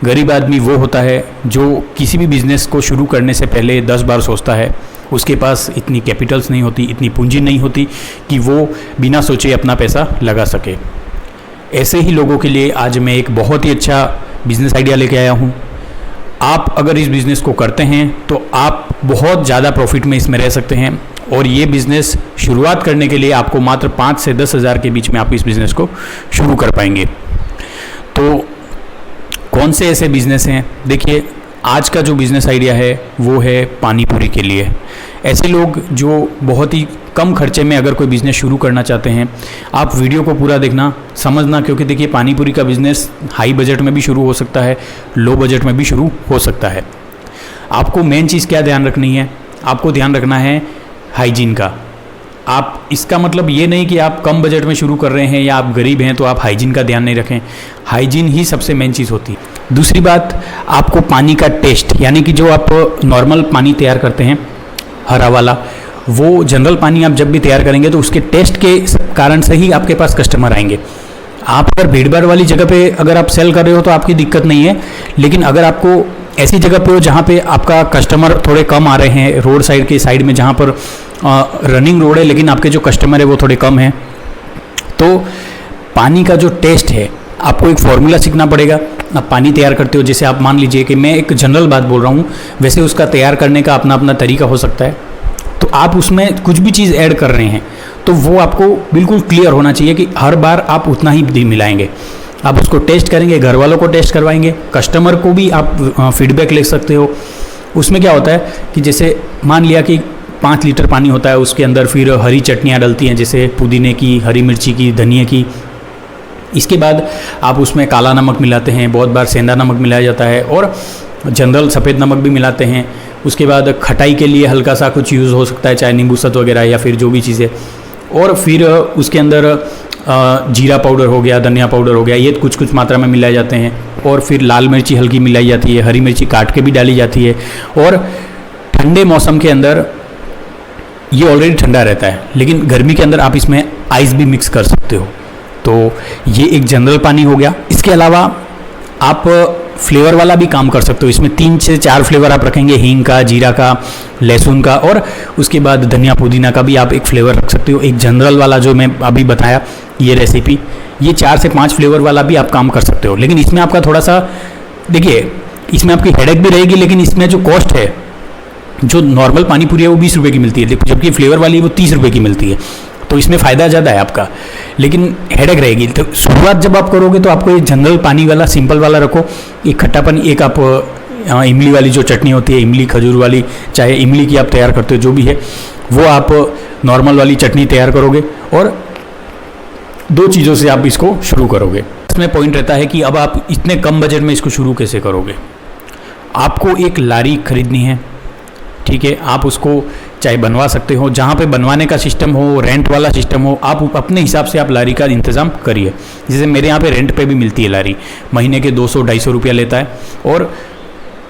गरीब आदमी वो होता है जो किसी भी बिज़नेस को शुरू करने से पहले 10 बार सोचता है। उसके पास इतनी कैपिटल्स नहीं होती, इतनी पूंजी नहीं होती कि वो बिना सोचे अपना पैसा लगा सके। ऐसे ही लोगों के लिए आज मैं एक बहुत ही अच्छा बिज़नेस आइडिया लेके आया हूँ। आप अगर इस बिज़नेस को करते हैं तो आप बहुत ज़्यादा प्रॉफिट में इसमें रह सकते हैं, और ये बिज़नेस शुरुआत करने के लिए आपको मात्र 5 से 10 हज़ार के बीच में आप इस बिज़नेस को शुरू कर पाएंगे। तो कौन से ऐसे बिज़नेस हैं? देखिए, आज का जो बिज़नेस आइडिया है वो है पानी पूरी के लिए। ऐसे लोग जो बहुत ही कम खर्चे में अगर कोई बिज़नेस शुरू करना चाहते हैं, आप वीडियो को पूरा देखना, समझना, क्योंकि देखिए पानी पूरी का बिज़नेस हाई बजट में भी शुरू हो सकता है, लो बजट में भी शुरू हो सकता है। आपको मेन चीज़ क्या ध्यान रखनी है? आपको ध्यान रखना है हाइजीन का। आप इसका मतलब ये नहीं कि आप कम बजट में शुरू कर रहे हैं या आप गरीब हैं तो आप हाइजीन का ध्यान नहीं रखें। हाइजीन ही सबसे मेन चीज़ होती है। दूसरी बात, आपको पानी का टेस्ट, यानी कि जो आप नॉर्मल पानी तैयार करते हैं हरा वाला, वो जनरल पानी आप जब भी तैयार करेंगे तो उसके टेस्ट के कारण से ही आपके पास कस्टमर आएंगे। आप अगर भीड़ भाड़ वाली जगह पे अगर आप सेल कर रहे हो तो आपकी दिक्कत नहीं है, लेकिन अगर आपको ऐसी जगह पे हो जहाँ पे आपका कस्टमर थोड़े कम आ रहे हैं, रोड साइड के साइड में जहाँ पर रनिंग रोड है लेकिन आपके जो कस्टमर है वो थोड़े कम हैं, तो पानी का जो टेस्ट है आपको एक फॉर्मूला सीखना पड़ेगा। आप पानी तैयार करते हो, जैसे आप मान लीजिए कि मैं एक जनरल बात बोल रहा हूँ, वैसे उसका तैयार करने का अपना अपना तरीका हो सकता है। तो आप उसमें कुछ भी चीज़ ऐड कर रहे हैं तो वो आपको बिल्कुल क्लियर होना चाहिए कि हर बार आप उतना ही मिलाएंगे। आप उसको टेस्ट करेंगे, घर वालों को टेस्ट करवाएंगे, कस्टमर को भी आप फीडबैक ले सकते हो। उसमें क्या होता है कि जैसे मान लिया कि 5 लीटर पानी होता है, उसके अंदर फिर हरी चटनियाँ डलती हैं, जैसे पुदीने की, हरी मिर्ची की, धनिया की। इसके बाद आप उसमें काला नमक मिलाते हैं, बहुत बार सेंधा नमक मिलाया जाता है, और जनरल सफ़ेद नमक भी मिलाते हैं। उसके बाद खटाई के लिए हल्का सा कुछ यूज़ हो सकता है, चाहे नींबू सत वगैरह या फिर जो भी चीज़ें। और फिर उसके अंदर जीरा पाउडर हो गया, धनिया पाउडर हो गया, ये कुछ कुछ मात्रा में मिलाए जाते हैं। और फिर लाल मिर्ची हल्की मिलाई जाती है, हरी मिर्ची काट के भी डाली जाती है। और ठंडे मौसम के अंदर ये ऑलरेडी ठंडा रहता है, लेकिन गर्मी के अंदर आप इसमें आइस भी मिक्स कर सकते हो। तो ये एक जनरल पानी हो गया। इसके अलावा आप फ्लेवर वाला भी काम कर सकते हो। इसमें 3 से 4 फ्लेवर आप रखेंगे, हींग का, जीरा का, लहसुन का, और उसके बाद धनिया पुदीना का भी आप एक फ्लेवर रख सकते हो। एक जनरल वाला जो मैं अभी बताया ये रेसिपी, ये 4 से 5 फ्लेवर वाला भी आप काम कर सकते हो। लेकिन इसमें आपका थोड़ा सा, देखिए इसमें आपकी हेडेक भी रहेगी, लेकिन इसमें जो कॉस्ट है, जो नॉर्मल पानी पूरी है वो 20 रुपये की मिलती है, जबकि फ्लेवर वाली वो 30 रुपये की मिलती है। तो इसमें फ़ायदा ज़्यादा है आपका, लेकिन हेडेक रहेगी। तो शुरुआत जब आप करोगे तो आपको ये जनरल पानी वाला, सिंपल वाला रखो। एक खट्टा पानी, एक आप इमली वाली जो चटनी होती है, इमली खजूर वाली, चाहे इमली की आप तैयार करते हो, जो भी है वो आप नॉर्मल वाली चटनी तैयार करोगे, और 2 चीज़ों से आप इसको शुरू करोगे। इसमें पॉइंट रहता है कि अब आप इतने कम बजट में इसको शुरू कैसे करोगे। आपको एक लारी खरीदनी है, ठीक है। आप उसको चाहे बनवा सकते हो, जहाँ पे बनवाने का सिस्टम हो, रेंट वाला सिस्टम हो, आप अपने हिसाब से आप लारी का इंतज़ाम करिए। जैसे मेरे यहाँ पे रेंट पे भी मिलती है लारी, महीने के 200-250 रुपया लेता है, और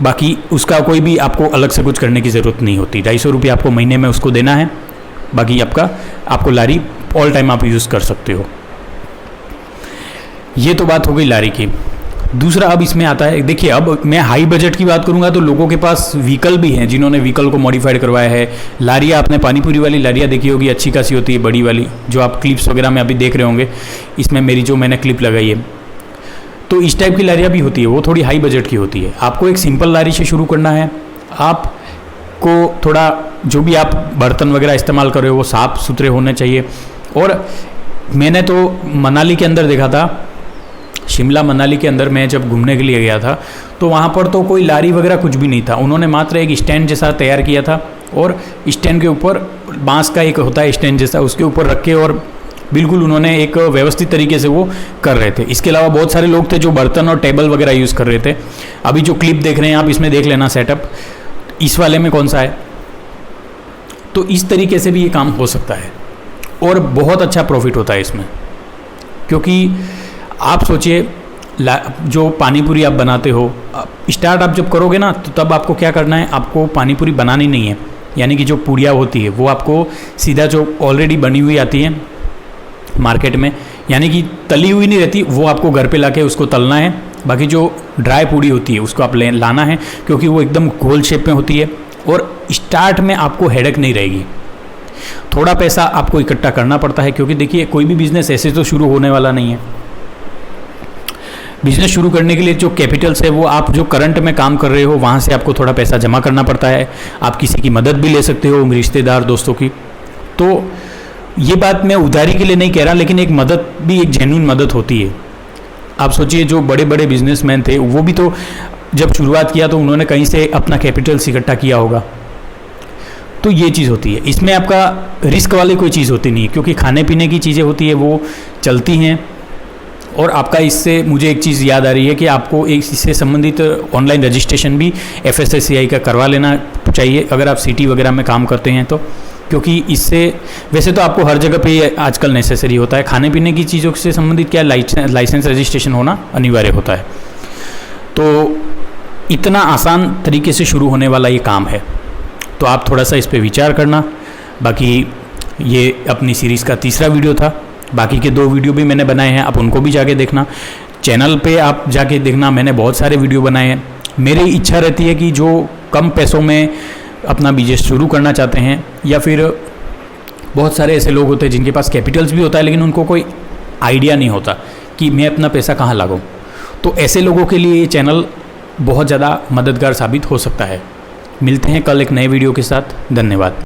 बाकी उसका कोई भी आपको अलग से कुछ करने की ज़रूरत नहीं होती। 250 रुपया आपको महीने में उसको देना है, बाकी आपको लारी ऑल टाइम आप यूज़ कर सकते हो। ये तो बात हो गई लारी की। दूसरा अब इसमें आता है, देखिए अब मैं हाई बजट की बात करूंगा तो लोगों के पास व्हीकल भी हैं जिन्होंने व्हीकल को मॉडिफाइड करवाया है। लारियाँ, आपने पानीपुरी वाली लारियाँ देखी होगी, अच्छी खासी होती है, बड़ी वाली, जो आप क्लिप्स वगैरह में अभी देख रहे होंगे। इसमें मेरी जो मैंने क्लिप लगाई है, तो इस टाइप की लारियाँ भी होती है, वो थोड़ी हाई बजट की होती है। आपको एक सिंपल लारी से शुरू करना है। आपको थोड़ा जो भी आप बर्तन वगैरह इस्तेमाल कर रहे हो वो साफ़ सुथरे होने चाहिए। और मैंने तो मनाली के अंदर देखा था, शिमला मनाली के अंदर मैं जब घूमने के लिए गया था, तो वहाँ पर तो कोई लारी वगैरह कुछ भी नहीं था। उन्होंने मात्र एक स्टैंड जैसा तैयार किया था, और स्टैंड के ऊपर बांस का एक होता है स्टैंड जैसा, उसके ऊपर रख के, और बिल्कुल उन्होंने एक व्यवस्थित तरीके से वो कर रहे थे। इसके अलावा बहुत सारे लोग थे जो बर्तन और टेबल वगैरह यूज़ कर रहे थे। अभी जो क्लिप देख रहे हैं आप, इसमें देख लेना सेटअप, इस वाले में कौन सा है। तो इस तरीके से भी ये काम हो सकता है, और बहुत अच्छा प्रॉफिट होता है इसमें। क्योंकि आप सोचिए, जो पानीपुरी आप बनाते हो, स्टार्ट आप जब करोगे ना, तो तब आपको क्या करना है, आपको पानीपुरी बनानी नहीं है। यानी कि जो पूड़ियाँ होती है वो आपको सीधा जो ऑलरेडी बनी हुई आती है मार्केट में, यानी कि तली हुई नहीं रहती, वो आपको घर पे लाके उसको तलना है, बाकी जो ड्राई पूड़ी होती है उसको आप लाना है, क्योंकि वो एकदम गोल शेप में होती है और स्टार्ट में आपको हेडेक नहीं रहेगी। थोड़ा पैसा आपको इकट्ठा करना पड़ता है, क्योंकि देखिए कोई भी बिज़नेस ऐसे तो शुरू होने वाला नहीं है। बिज़नेस शुरू करने के लिए जो कैपिटल्स है वो आप जो करंट में काम कर रहे हो वहाँ से आपको थोड़ा पैसा जमा करना पड़ता है। आप किसी की मदद भी ले सकते हो, रिश्तेदार दोस्तों की। तो ये बात मैं उधारी के लिए नहीं कह रहा, लेकिन एक मदद भी एक जेन्युइन मदद होती है। आप सोचिए जो बड़े बड़े बिजनेसमैन थे वो भी तो जब शुरुआत किया तो उन्होंने कहीं से अपना कैपिटल इकट्ठा किया होगा। तो ये चीज़ होती है, इसमें आपका रिस्क वाली कोई चीज़ होती नहीं है, क्योंकि खाने पीने की चीज़ें होती है वो चलती हैं। और आपका इससे मुझे एक चीज़ याद आ रही है कि आपको एक इससे संबंधित ऑनलाइन रजिस्ट्रेशन भी FSSAI का करवा लेना चाहिए अगर आप सिटी वगैरह में काम करते हैं तो, क्योंकि इससे वैसे तो आपको हर जगह पे आजकल नेसेसरी होता है, खाने पीने की चीज़ों से संबंधित क्या लाइसेंस रजिस्ट्रेशन होना अनिवार्य होता है। तो इतना आसान तरीके से शुरू होने वाला ये काम है, तो आप थोड़ा सा इस पर विचार करना। बाकी ये अपनी सीरीज़ का तीसरा वीडियो था, बाकी के 2 वीडियो भी मैंने बनाए हैं, आप उनको भी जाके देखना। चैनल पे आप जाके देखना, मैंने बहुत सारे वीडियो बनाए हैं। मेरी इच्छा रहती है कि जो कम पैसों में अपना बिजनेस शुरू करना चाहते हैं, या फिर बहुत सारे ऐसे लोग होते हैं जिनके पास कैपिटल्स भी होता है लेकिन उनको कोई आइडिया नहीं होता कि मैं अपना पैसा कहाँ लगाऊं, तो ऐसे लोगों के लिए ये चैनल बहुत ज़्यादा मददगार साबित हो सकता है। मिलते हैं कल एक नए वीडियो के साथ। धन्यवाद।